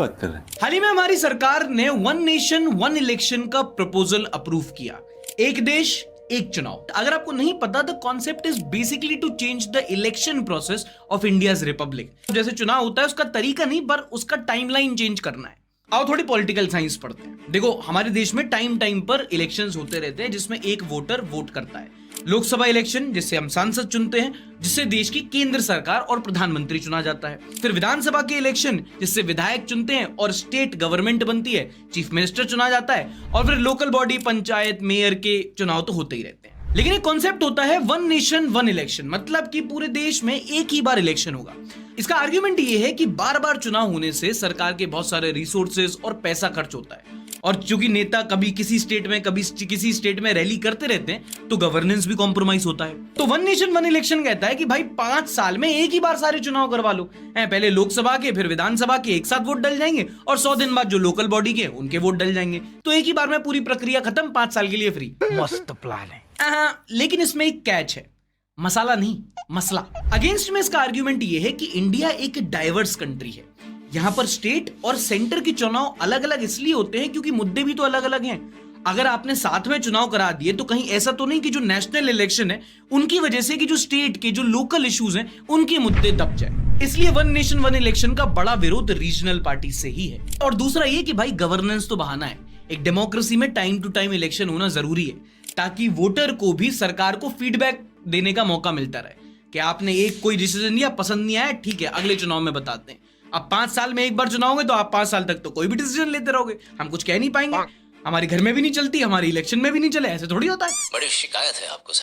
बात कर रहे हैं? हाल ही में हमारी सरकार ने वन नेशन वन इलेक्शन का प्रपोजल अप्रूव किया। एक देश एक चुनाव। अगर आपको नहीं पता, the concept is basically to change the election process of India's republic. जैसे चुनाव होता है उसका तरीका नहीं, पर उसका टाइमलाइन चेंज करना है। आओ थोड़ी पॉलिटिकल साइंस पढ़ते हैं। देखो, हमारे देश में टाइम टाइम पर इलेक्शंस होते रहते हैं जिसमें एक वोटर वोट करता है। लोकसभा इलेक्शन, जिससे हम सांसद चुनते हैं, जिससे देश की केंद्र सरकार और प्रधानमंत्री चुना जाता है। फिर विधानसभा के इलेक्शन, जिससे विधायक चुनते हैं और स्टेट गवर्नमेंट बनती है, चीफ मिनिस्टर चुना जाता है। और फिर लोकल बॉडी, पंचायत, मेयर के चुनाव तो होते ही रहते हैं। लेकिन एक कॉन्सेप्ट होता है वन नेशन वन इलेक्शन, मतलब कि पूरे देश में एक ही बार इलेक्शन होगा। इसका आर्ग्यूमेंट ये है कि बार बार चुनाव होने से सरकार के बहुत सारे रिसोर्सेज और पैसा खर्च होता है, और चूंकि नेता कभी किसी स्टेट में कभी किसी स्टेट में रैली करते रहते हैं, तो गवर्नेंस भी कॉम्प्रोमाइज होता है। तो वन नेशन वन इलेक्शन कहता है कि भाई 5 साल में एक ही बार सारे चुनाव करवा लो। पहले लोकसभा के, फिर विधानसभा के एक साथ वोट डल जाएंगे, और 100 दिन बाद जो लोकल बॉडी के उनके वोट डल जाएंगे। तो एक ही बार में पूरी प्रक्रिया खत्म, 5 साल के लिए फ्री। मस्त प्लान है। लेकिन इसमें एक कैच है, मसाला नहीं मसला। अगेंस्ट में इसका आर्ग्यूमेंट ये है कि इंडिया एक डाइवर्स कंट्री है। यहां पर स्टेट और सेंटर के चुनाव अलग अलग इसलिए होते हैं क्योंकि मुद्दे भी तो अलग अलग हैं। अगर आपने साथ में चुनाव करा दिए तो कहीं ऐसा तो नहीं कि जो नेशनल इलेक्शन है उनकी वजह से कि जो स्टेट के जो लोकल इश्यूज हैं उनके मुद्दे दब जाए। इसलिए वन नेशन वन इलेक्शन का बड़ा विरोध रीजनल पार्टी से ही है। और दूसरा ये कि भाई गवर्नेंस तो बहाना है। एक डेमोक्रेसी में टाइम टू टाइम इलेक्शन होना जरूरी है, ताकि वोटर को भी सरकार को फीडबैक देने का मौका मिलता रहे कि आपने एक कोई डिसीजन लिया, पसंद नहीं आया, ठीक है, अगले चुनाव में बताते हैं। अब 5 साल में एक बार चुनाव होंगे तो आप 5 साल तक तो कोई भी डिसीजन लेते रहोगे, हम कुछ कह नहीं पाएंगे। हमारे घर में भी नहीं चलती, हमारे इलेक्शन में भी नहीं चले, ऐसे थोड़ी होता है। बड़ी शिकायत है आपको।